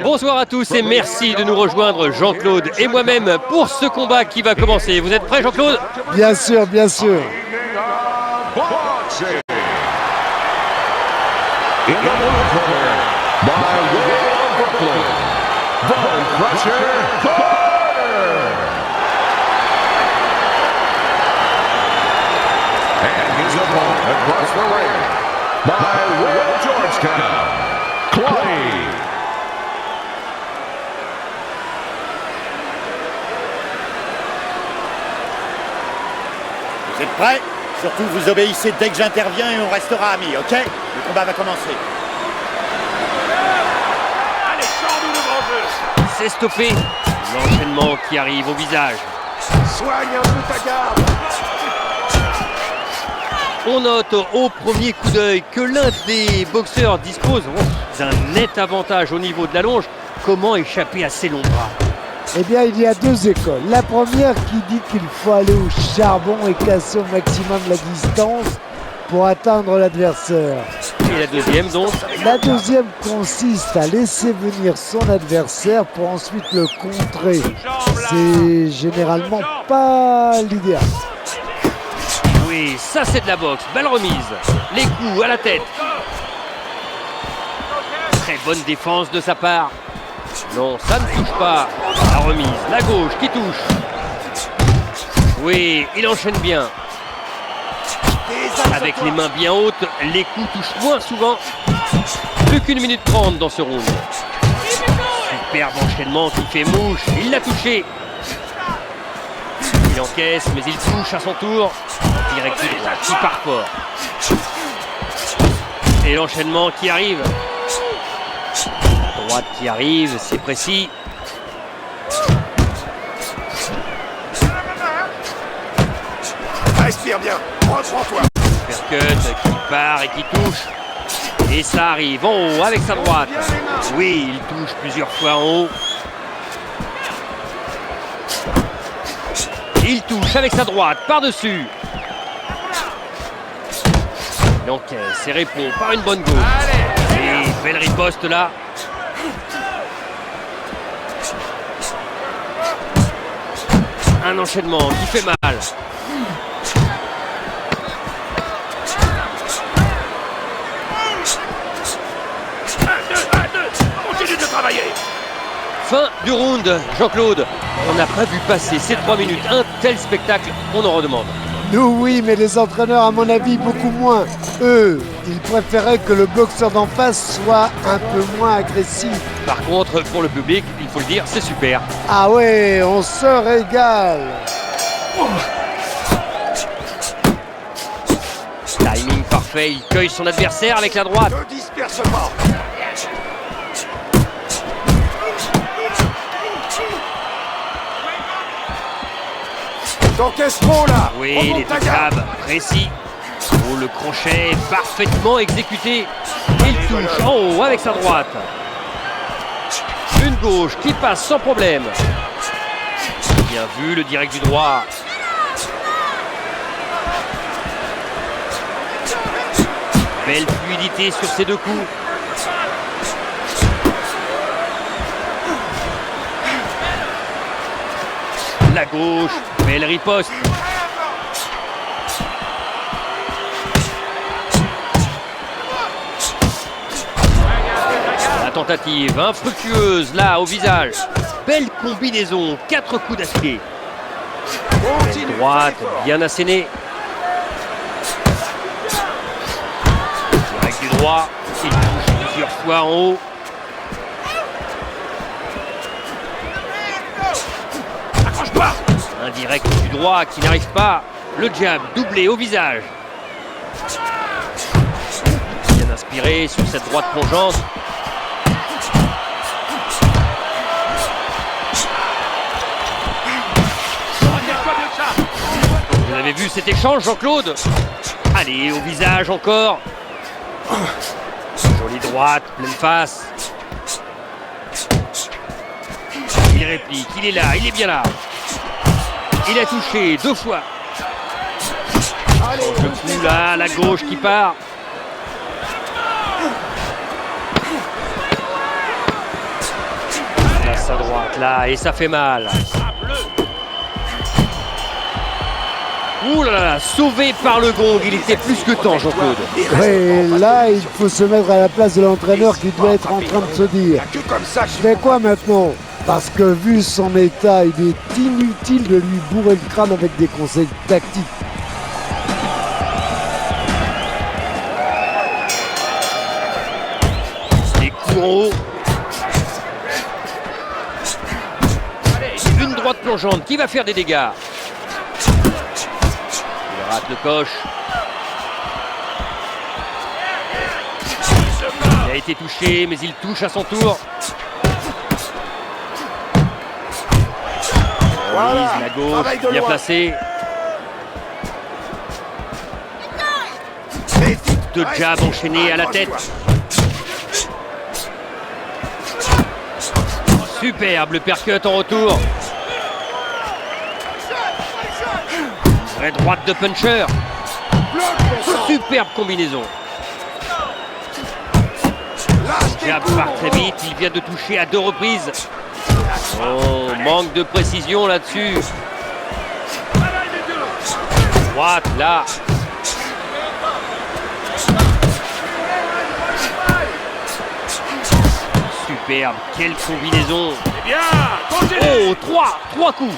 Bonsoir à tous et merci de nous rejoindre, Jean-Claude et moi-même, pour ce combat qui va commencer. Vous êtes prêts, Jean-Claude? Bien sûr, bien sûr. Across the ring, by way of Georgetown, Clay. Vous êtes prêts? Surtout, vous obéissez dès que j'interviens et on restera amis, ok? Le combat va commencer. Allez, sans-nous le grand jeu. C'est stoppé. L'enchaînement qui arrive au visage. Soigne un peu ta garde. On note au premier coup d'œil que l'un des boxeurs dispose d'un net avantage au niveau de la longe. Comment échapper à ces longs bras? Eh bien, il y a deux écoles. La première qui dit qu'il faut aller au charbon et casser au maximum la distance pour atteindre l'adversaire. Et la deuxième donc? La deuxième consiste à laisser venir son adversaire pour ensuite le contrer. C'est généralement pas l'idéal. Oui, ça c'est de la boxe. Balle remise. Les coups à la tête. Très bonne défense de sa part. Non, ça ne touche pas. La remise, la gauche qui touche. Oui, il enchaîne bien. Avec les mains bien hautes, les coups touchent moins souvent. Plus qu'1 minute 30 dans ce round. Superbe enchaînement qui fait mouche. Il l'a touché. Il encaisse, mais il touche à son tour. Direct droit qui part fort. Et l'enchaînement qui arrive. La droite qui arrive, c'est précis. Respire bien. Reprends-toi. Percut qui part et qui touche. Et ça arrive en haut avec sa droite. Oui, il touche plusieurs fois en haut. Il touche avec sa droite par-dessus. Il encaisse et répond par une bonne gauche. Et belle riposte là. Un enchaînement qui fait mal. Continue de travailler. Fin du round, Jean-Claude. On n'a pas vu passer ces 3 minutes. Un tel spectacle, on en redemande. Nous, oui, mais les entraîneurs, à mon avis, beaucoup moins. Eux, ils préféraient que le boxeur d'en face soit un peu moins agressif. Par contre, pour le public, il faut le dire, c'est super. Ah ouais, on se régale. Timing parfait, il cueille son adversaire avec la droite. Ne disperse pas. T'encaisses trop là. Oui, Remonte les ta garde. jabs précis. Oh, le crochet est parfaitement exécuté. Il touche en haut avec sa droite. Une gauche qui passe sans problème. Bien vu, le direct du droit. Belle fluidité sur ces deux coups. La gauche, belle riposte. La tentative infructueuse là au visage. Belle combinaison, 4 coups d'acier. Belle droite, bien assénée. Direct du droit, il touche plusieurs fois en haut. Accroche-toi. Un direct du droit qui n'arrive pas. Le jab doublé au visage. Bien inspiré sur cette droite plongeante. Vous avez vu cet échange, Jean-Claude? Allez, au visage encore. Jolie droite, pleine face. Il réplique, il est là, il est bien là. Il a touché 2 fois. Change de coup là, la gauche qui part. droite là, et ça fait mal. Ouh là là, sauvé par le gong, il était plus que temps, Jean-Claude. Et là, il faut se mettre à la place de l'entraîneur qui doit être en train de se dire Que comme ça, je fais quoi maintenant? Parce que vu son état, il est inutile de lui bourrer le crâne avec des conseils tactiques. Les coups en haut. Une droite plongeante qui va faire des dégâts. Il rate le coche. Il a été touché, mais il touche à son tour. Voilà. La gauche, Travail de bien loin. placé. Deux jabs enchaînés à la tête. Superbe le percut en retour. Vraie droite de puncher. Superbe combinaison. Jab part très vite, il vient de toucher à 2 reprises. Oh, manque de précision là-dessus. Droite là. Superbe, quelle combinaison. Eh bien, continue. Oh, 3 coups.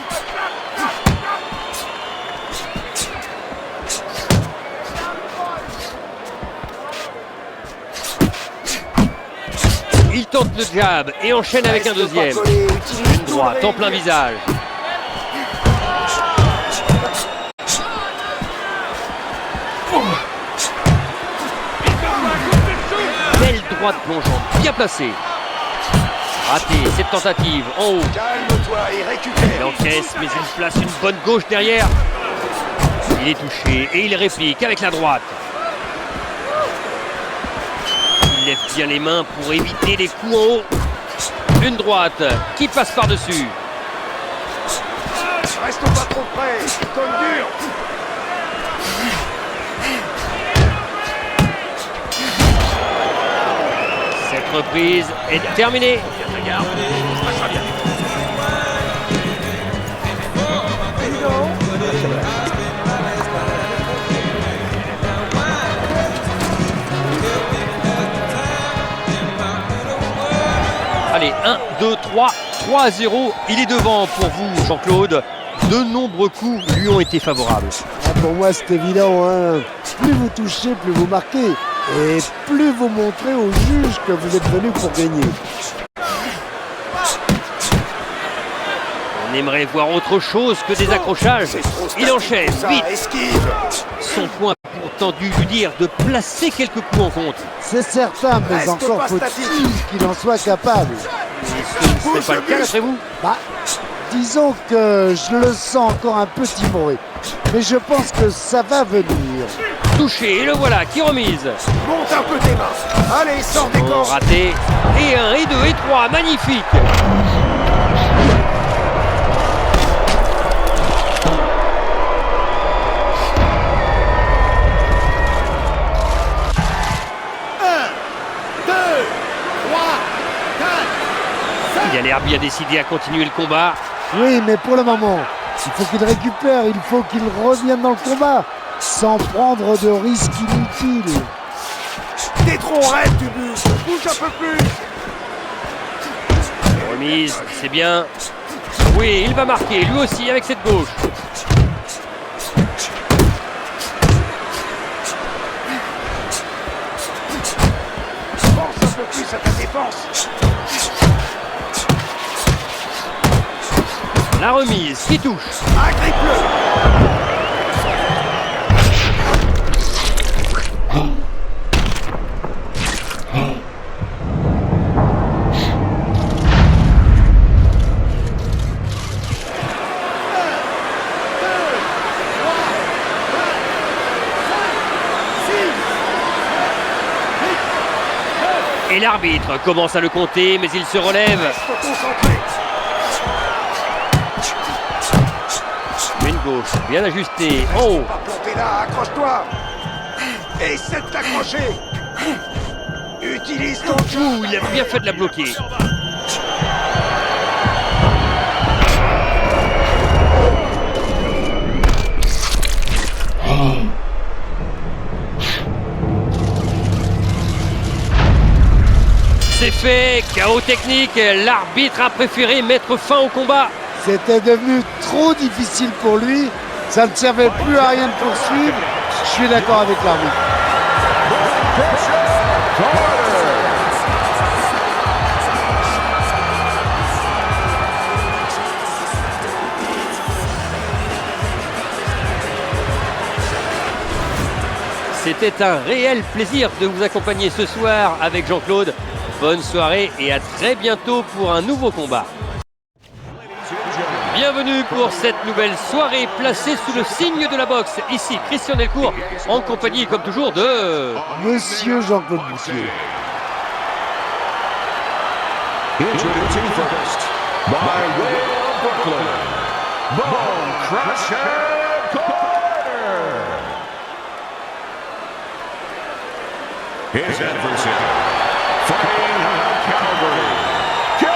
Il tente le jab et enchaîne avec un deuxième. Une droite en plein visage. Belle droite plongeante, bien placée. Raté cette tentative en haut. Calme-toi et récupère. Il encaisse, mais il place une bonne gauche derrière. Il est touché et il réplique avec la droite. Il lève bien les mains pour éviter les coups en haut. Une droite qui passe par-dessus. Reste pas trop près. Comme dur. Cette reprise est terminée. Regarde, ça se passera bien. Allez, 1, 2, 3, 3-0. Il est devant pour vous, Jean-Claude. De nombreux coups lui ont été favorables. Ah, pour moi, c'est évident, hein. Plus vous touchez, plus vous marquez. Et plus vous montrez au juge que vous êtes venu pour gagner. On aimerait voir autre chose que des accrochages. Il enchaîne vite. Esquive. Son point a pourtant dû lui dire de placer quelques coups en contre. C'est certain, mais Reste encore pas faut-il statique. qu'il en soit capable. Et ce ne serait pas le cas d'après vous? Bah, disons que je le sens encore un peu timoré. Mais je pense que ça va venir. Touché, et le voilà qui remise. Monte un peu tes mains. Allez, sors des Oh, corps. raté. Et 1, et 2, et 3. Magnifique. Il a l'air bien décidé à continuer le combat. Oui, mais pour le moment, il faut qu'il récupère, il faut qu'il revienne dans le combat, sans prendre de risques inutiles. T'es trop raide, tu bouges. Bouge un peu plus. Remise, c'est bien. Oui, il va marquer, lui aussi, avec cette gauche. Pense un peu plus à ta défense. La remise qui touche. Agrippe-le. Et l'arbitre commence à le compter, mais il se relève. Faut concentrer. Une gauche bien ajustée. En haut. Pas planter là, accroche-toi. Essaie de t'accrocher. Utilise ton jeu. Ouh, il a bien fait de la bloquer. C'est fait, chaos technique, l'arbitre a préféré mettre fin au combat. C'était devenu trop difficile pour lui. Ça ne servait plus à rien de poursuivre. Je suis d'accord avec l'arbitre. C'était un réel plaisir de vous accompagner ce soir avec Jean-Claude. Bonne soirée et à très bientôt pour un nouveau combat. Bienvenue pour cette nouvelle soirée placée sous le signe de la boxe. Ici Christian Delcourt en compagnie comme toujours de Monsieur Jean-Claude Boursier. Introducing first, by way of Brooklyn, Bone Crusher Carter. His adversary, fighting out of Calgary, King.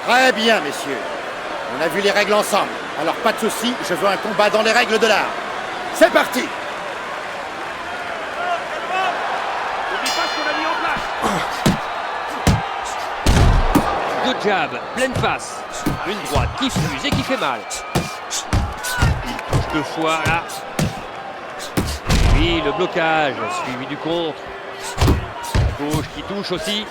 Très bien, messieurs. On a vu les règles ensemble. Alors pas de souci, je veux un combat dans les règles de l'art. C'est parti! deux jabs, pleine face. Une droite qui fuse et qui fait mal. Il touche deux fois là. Puis le blocage, suivi du contre. Gauche qui touche aussi.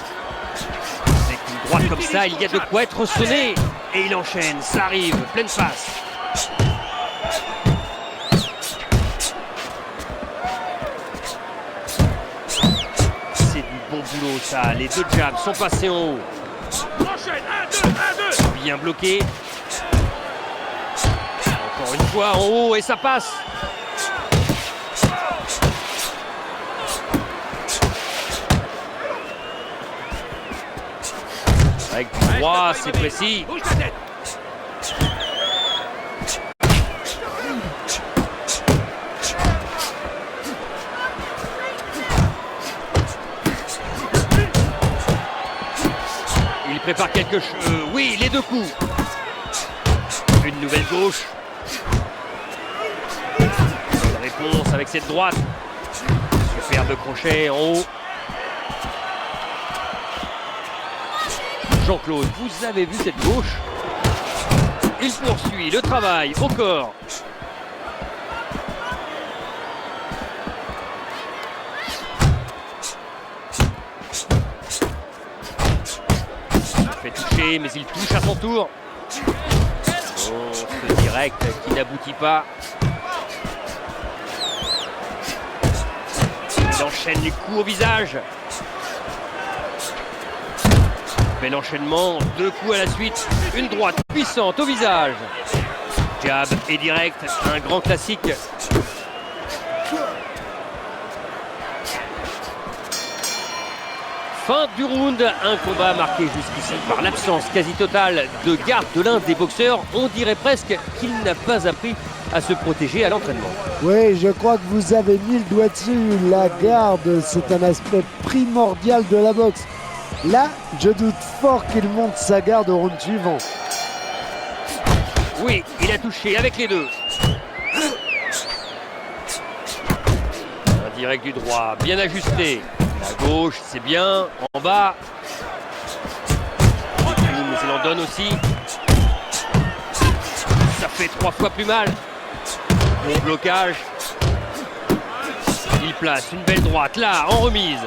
Avec une droite comme ça, il y a de quoi être sonné. Et il enchaîne, ça arrive, pleine face. C'est du bon boulot ça, les deux jabs sont passés en haut. Bien bloqué. Encore une fois en haut et ça passe. Avec du droit, c'est précis. Il prépare quelque chose. Oui, les deux coups. Une nouvelle gauche. Une réponse avec cette droite. Superbe crochet en haut. Jean-Claude, vous avez vu cette gauche? Il poursuit le travail au corps. Il fait toucher, mais il touche à son tour. Oh, ce direct qui n'aboutit pas. Il enchaîne les coups au visage. Bel enchaînement, deux coups à la suite, une droite puissante au visage. Jab et direct, un grand classique. Fin du round, un combat marqué jusqu'ici par l'absence quasi totale de garde de l'un des boxeurs. On dirait presque qu'il n'a pas appris à se protéger à l'entraînement. Oui, je crois que vous avez mis le doigt dessus. La garde, c'est un aspect primordial de la boxe. Là, je doute fort qu'il monte sa garde au round suivant. Oui, il a touché avec les deux. Un direct du droit, bien ajusté. La gauche, c'est bien. En bas. Mais il en donne aussi. Ça fait 3 fois plus mal. Bon blocage. Il place une belle droite là, en remise.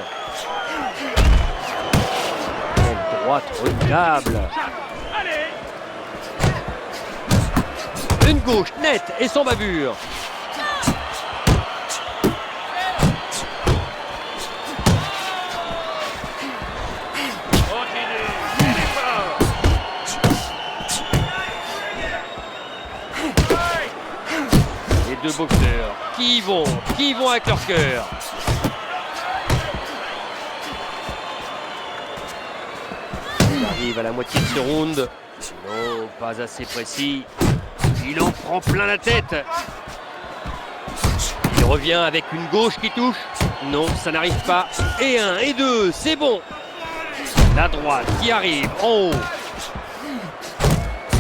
Droite redoutable. Une gauche nette et sans bavure. Les deux boxeurs qui vont avec leur cœur. Arrive à la moitié de ce round. Non, pas assez précis. Il en prend plein la tête. Il revient avec une gauche qui touche. Non, ça n'arrive pas. Et un, et deux, c'est bon. La droite qui arrive en haut.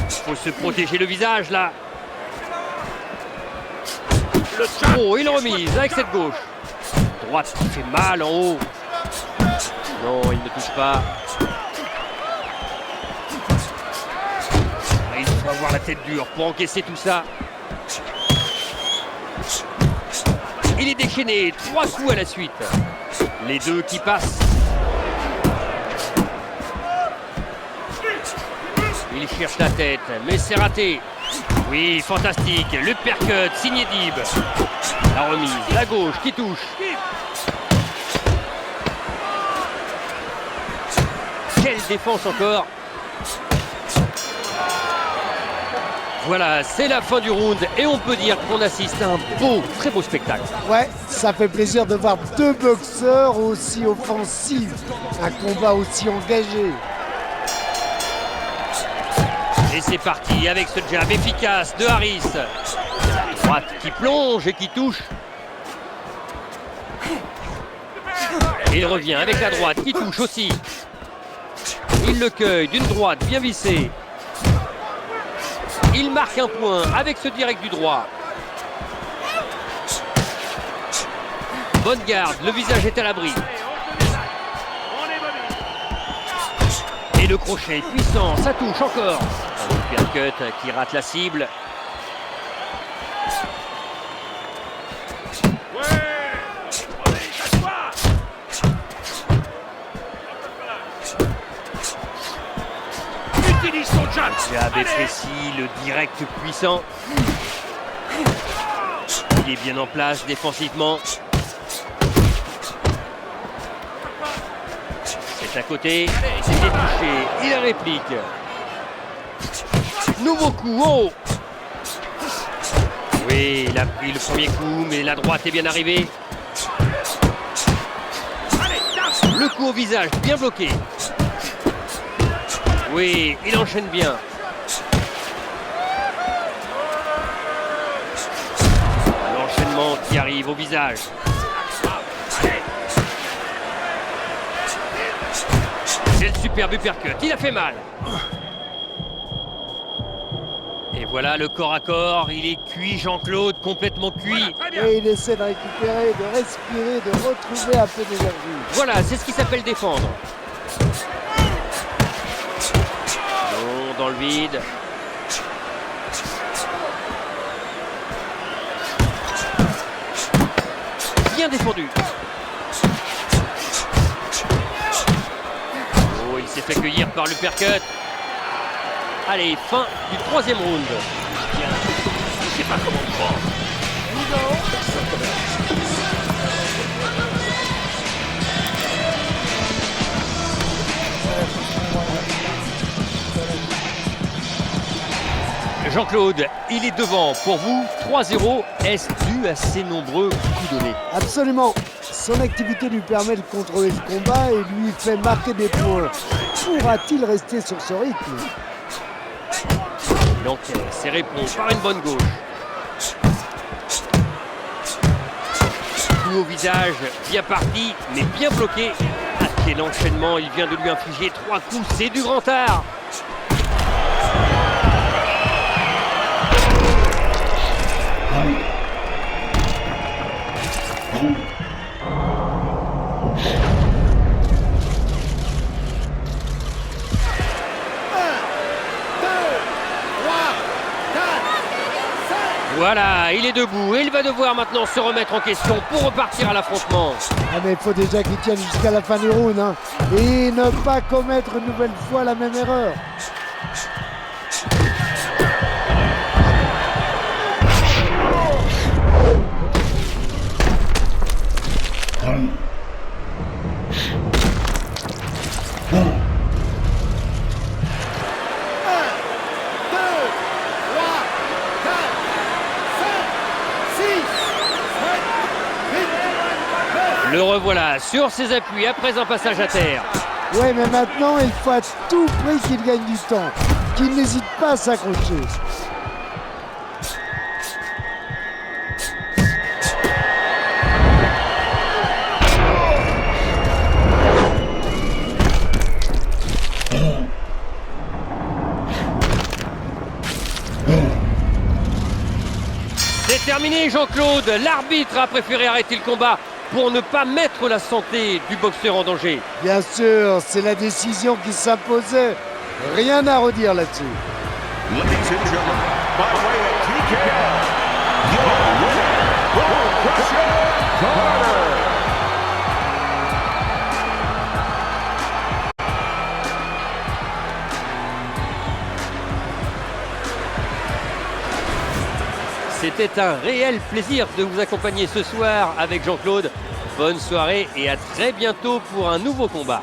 Il faut se protéger le visage là. Oh, il remise avec cette gauche. Droite qui fait mal en haut. Non, il ne touche pas. Il faut avoir la tête dure pour encaisser tout ça. Il est déchaîné, 3 coups à la suite. Les deux qui passent. Il cherche la tête, mais c'est raté. Oui, fantastique. Le percut, signé Dib. La remise, la gauche qui touche. Quelle défense encore. Voilà, c'est la fin du round et on peut dire qu'on assiste à un beau, très beau spectacle. Ouais, ça fait plaisir de voir deux boxeurs aussi offensifs, un combat aussi engagé. Et c'est parti avec ce jab efficace de Harris. Droite qui plonge et qui touche. Et il revient avec la droite qui touche aussi. Il le cueille d'une droite bien vissée. Il marque un point avec ce direct du droit. Bonne garde, le visage est à l'abri. Et le crochet puissant, ça touche encore. Un uppercut qui rate la cible. Utilise son jab. Jab est précis, le direct puissant. Il est bien en place défensivement. C'est à côté, c'est touché, il réplique. Nouveau coup, oh! Oui, il a pris le premier coup, mais la droite est bien arrivée. Le coup au visage, bien bloqué. Oui, il enchaîne bien. L'enchaînement qui arrive au visage. C'est le superbe uppercut, il a fait mal. Et voilà le corps à corps, il est cuit Jean-Claude, complètement cuit. Et il essaie de récupérer, de respirer, de retrouver un peu d'énergie. Voilà, c'est ce qui s'appelle défendre. Non, dans le vide. Bien défendu. Oh, il s'est fait cueillir par l'uppercut. Allez, fin du troisième round. Je sais pas comment le prendre. Jean-Claude, il est devant pour vous, 3-0. Est-ce dû à ses nombreux coups donnés? Absolument. Son activité lui permet de contrôler le combat et lui fait marquer des points. Pourra-t-il rester sur ce rythme? Il encaisse et répond par une bonne gauche. Coup au visage, bien parti, mais bien bloqué. Ah, quel enchaînement, il vient de lui infliger 3 coups, c'est du grand art. Voilà, il est debout et il va devoir maintenant se remettre en question pour repartir à l'affrontement. Ah mais il faut déjà qu'il tienne jusqu'à la fin du round, hein, et ne pas commettre une nouvelle fois la même erreur. Le revoilà sur ses appuis après un passage à terre. Ouais, mais maintenant, il faut à tout prix qu'il gagne du temps, qu'il n'hésite pas à s'accrocher. C'est terminé, Jean-Claude. L'arbitre a préféré arrêter le combat pour ne pas mettre la santé du boxeur en danger. Bien sûr, c'est la décision qui s'imposait. Rien à redire là-dessus. Ladies and gentlemen, by way of TKO, your winner, Bone Crusher Carter. C'était un réel plaisir de vous accompagner ce soir avec Jean-Claude. Bonne soirée et à très bientôt pour un nouveau combat.